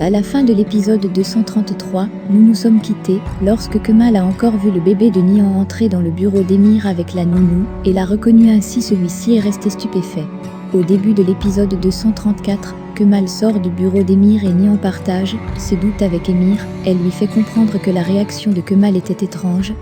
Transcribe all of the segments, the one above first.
À la fin de l'épisode 233, nous nous sommes quittés, lorsque Kemal a encore vu le bébé de Nihan entrer dans le bureau d'Emir avec la nounou, et l'a reconnu ainsi. Celui-ci est resté stupéfait. Au début de l'épisode 234, Kemal sort du bureau d'Emir et Nihan partage ses doutes avec Emir. Elle lui fait comprendre que la réaction de Kemal était étrange,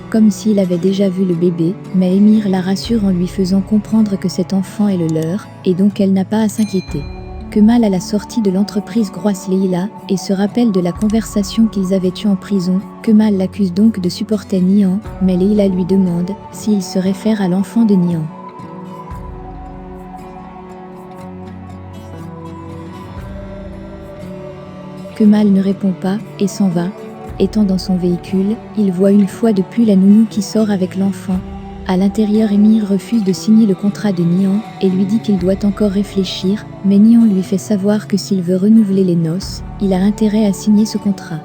comme s'il avait déjà vu le bébé, mais Emir la rassure en lui faisant comprendre que cet enfant est le leur, et donc elle n'a pas à s'inquiéter. Kemal à la sortie de l'entreprise croise Leila, et se rappelle de la conversation qu'ils avaient eue en prison. Kemal l'accuse donc de supporter Nihan, mais Leila lui demande s'il se réfère à l'enfant de Nihan. Kemal ne répond pas, et s'en va. Étant dans son véhicule, il voit une fois de plus la nounou qui sort avec l'enfant. À l'intérieur, Emir refuse de signer le contrat de Nihan, et lui dit qu'il doit encore réfléchir, mais Nihan lui fait savoir que s'il veut renouveler les noces, il a intérêt à signer ce contrat.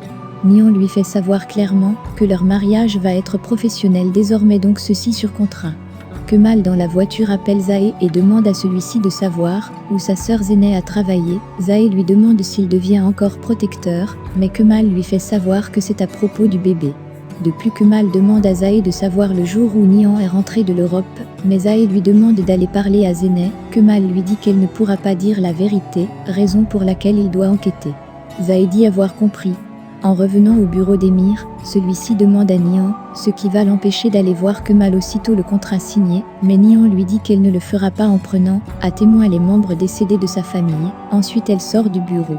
Nihan lui fait savoir clairement que leur mariage va être professionnel désormais, donc ceci sur contrat. Kemal dans la voiture appelle Zahé et demande à celui-ci de savoir où sa sœur Zéneh a travaillé. Zahé lui demande s'il devient encore protecteur, mais Kemal lui fait savoir que c'est à propos du bébé. De plus, Kemal demande à Zahé de savoir le jour où Nihan est rentré de l'Europe, mais Zahé lui demande d'aller parler à Zéneh. Kemal lui dit qu'elle ne pourra pas dire la vérité, raison pour laquelle il doit enquêter. Zahé dit avoir compris. En revenant au bureau d'Emir, celui-ci demande à Nihan ce qui va l'empêcher d'aller voir Kemal aussitôt le contrat signé, mais Nihan lui dit qu'elle ne le fera pas en prenant à témoin les membres décédés de sa famille. Ensuite elle sort du bureau.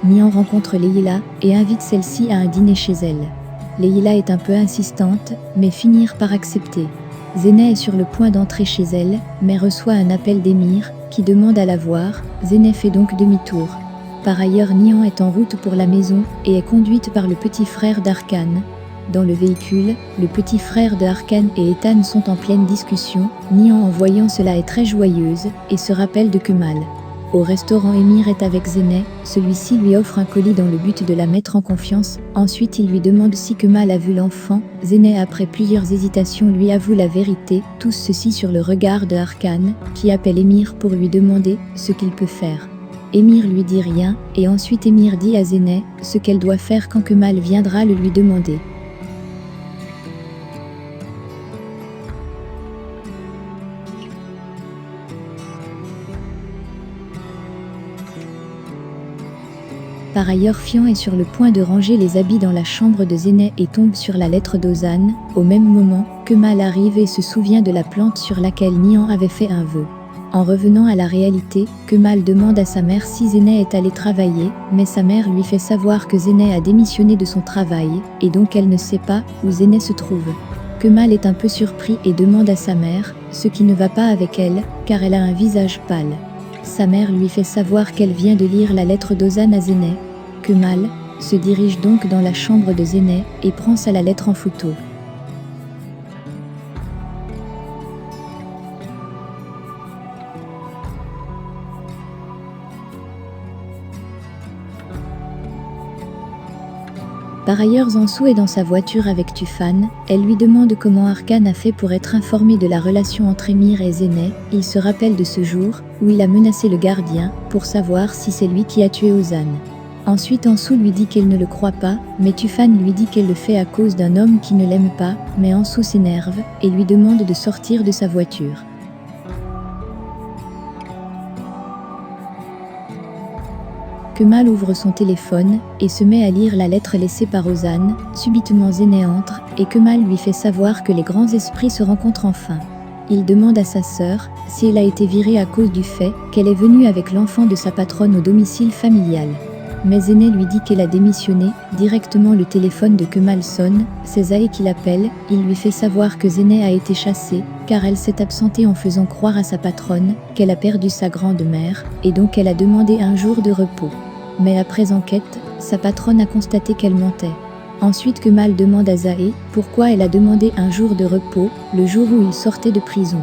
Nihan rencontre Leila et invite celle-ci à un dîner chez elle. Leila est un peu insistante, mais finir par accepter. Zéneh est sur le point d'entrer chez elle, mais reçoit un appel d'Emir, qui demande à la voir. Zéneh fait donc demi-tour. Par ailleurs, Nihan est en route pour la maison, et est conduite par le petit frère d'Arkan. Dans le véhicule, le petit frère de Arkan et Ethan sont en pleine discussion. Nihan en voyant cela est très joyeuse, et se rappelle de Kemal. Au restaurant, Emir est avec Zéneh, celui-ci lui offre un colis dans le but de la mettre en confiance. Ensuite il lui demande si Kemal a vu l'enfant. Zéneh après plusieurs hésitations lui avoue la vérité, tout ceci sur le regard de Arkan, qui appelle Emir pour lui demander ce qu'il peut faire. Emir lui dit rien, et ensuite Emir dit à Zéneh ce qu'elle doit faire quand Kemal viendra le lui demander. Par ailleurs, Fian est sur le point de ranger les habits dans la chambre de Zéneh et tombe sur la lettre d'Ozan. Au même moment, Kemal arrive et se souvient de la plante sur laquelle Nihan avait fait un vœu. En revenant à la réalité, Kemal demande à sa mère si Zéneh est allée travailler, mais sa mère lui fait savoir que Zéneh a démissionné de son travail, et donc elle ne sait pas où Zéneh se trouve. Kemal est un peu surpris et demande à sa mère ce qui ne va pas avec elle, car elle a un visage pâle. Sa mère lui fait savoir qu'elle vient de lire la lettre d'Ozan à Zéneh. Kemal se dirige donc dans la chambre de Zéneh et prend la lettre en photo. Par ailleurs, Zansou est dans sa voiture avec Tufan. Elle lui demande comment Arkan a fait pour être informé de la relation entre Emir et Zéneh. Il se rappelle de ce jour où il a menacé le gardien pour savoir si c'est lui qui a tué Ozan. Ensuite, Ansou lui dit qu'elle ne le croit pas, mais Tufan lui dit qu'elle le fait à cause d'un homme qui ne l'aime pas, mais Ansou s'énerve et lui demande de sortir de sa voiture. Kemal ouvre son téléphone et se met à lire la lettre laissée par Ozan. Subitement Zéneh entre et Kemal lui fait savoir que les grands esprits se rencontrent enfin. Il demande à sa sœur si elle a été virée à cause du fait qu'elle est venue avec l'enfant de sa patronne au domicile familial. Mais Zéneh lui dit qu'elle a démissionné. Directement le téléphone de Kemal sonne, c'est Zahé qui l'appelle. Il lui fait savoir que Zéneh a été chassée, car elle s'est absentée en faisant croire à sa patronne qu'elle a perdu sa grande-mère, et donc elle a demandé un jour de repos. Mais après enquête, sa patronne a constaté qu'elle mentait. Ensuite Kemal demande à Zahé pourquoi elle a demandé un jour de repos, le jour où il sortait de prison.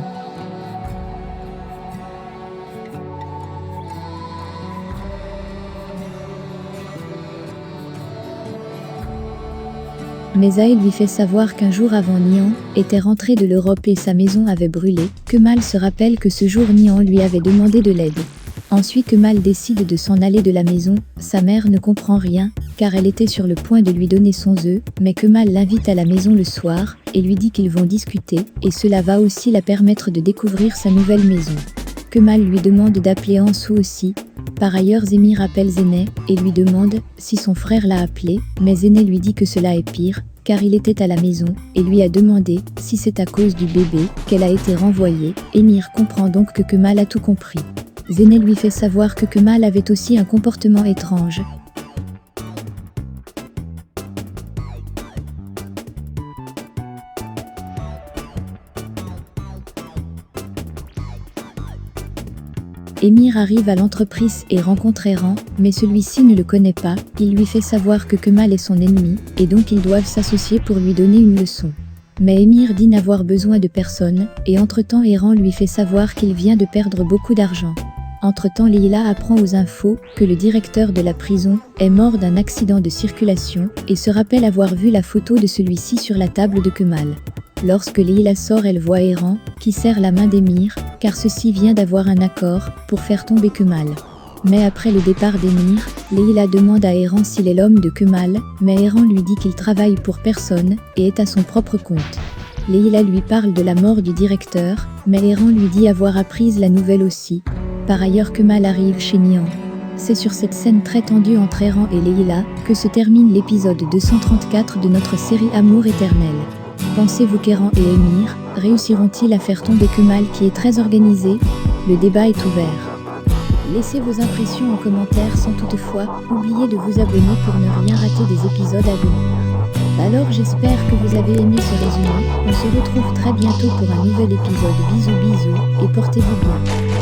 Mais Ae lui fait savoir qu'un jour avant Nian était rentré de l'Europe et sa maison avait brûlé. Kemal se rappelle que ce jour Nian lui avait demandé de l'aide. Ensuite Kemal décide de s'en aller de la maison. Sa mère ne comprend rien, car elle était sur le point de lui donner son œuf, mais Kemal l'invite à la maison le soir, et lui dit qu'ils vont discuter, et cela va aussi la permettre de découvrir sa nouvelle maison. Kemal lui demande d'appeler Ansou aussi. Par ailleurs Zemir appelle Zéné, et lui demande si son frère l'a appelé, mais Zéné lui dit que cela est pire, car il était à la maison, et lui a demandé si c'est à cause du bébé qu'elle a été renvoyée. Émir comprend donc que Kemal a tout compris. Zéné lui fait savoir que Kemal avait aussi un comportement étrange. Émir arrive à l'entreprise et rencontre Erhan, mais celui-ci ne le connaît pas. Il lui fait savoir que Kemal est son ennemi, et donc ils doivent s'associer pour lui donner une leçon. Mais Émir dit n'avoir besoin de personne, et entre-temps Erhan lui fait savoir qu'il vient de perdre beaucoup d'argent. Entre-temps Leila apprend aux infos que le directeur de la prison est mort d'un accident de circulation, et se rappelle avoir vu la photo de celui-ci sur la table de Kemal. Lorsque Leila sort, elle voit Erhan, qui serre la main d'Émir, car ceci vient d'avoir un accord pour faire tomber Kemal. Mais après le départ d'Émir, Leila demande à Erhan s'il est l'homme de Kemal, mais Erhan lui dit qu'il travaille pour personne et est à son propre compte. Leila lui parle de la mort du directeur, mais Erhan lui dit avoir appris la nouvelle aussi. Par ailleurs Kemal arrive chez Nian. C'est sur cette scène très tendue entre Erhan et Leila que se termine l'épisode 234 de notre série Amour éternel. Pensez-vous qu'Erhan et Émir réussiront-ils à faire tomber Kemal qui est très organisé? Le débat est ouvert. Laissez vos impressions en commentaire sans toutefois oublier de vous abonner pour ne rien rater des épisodes à venir. Alors j'espère que vous avez aimé ce résumé. On se retrouve très bientôt pour un nouvel épisode. Bisous bisous et portez-vous bien.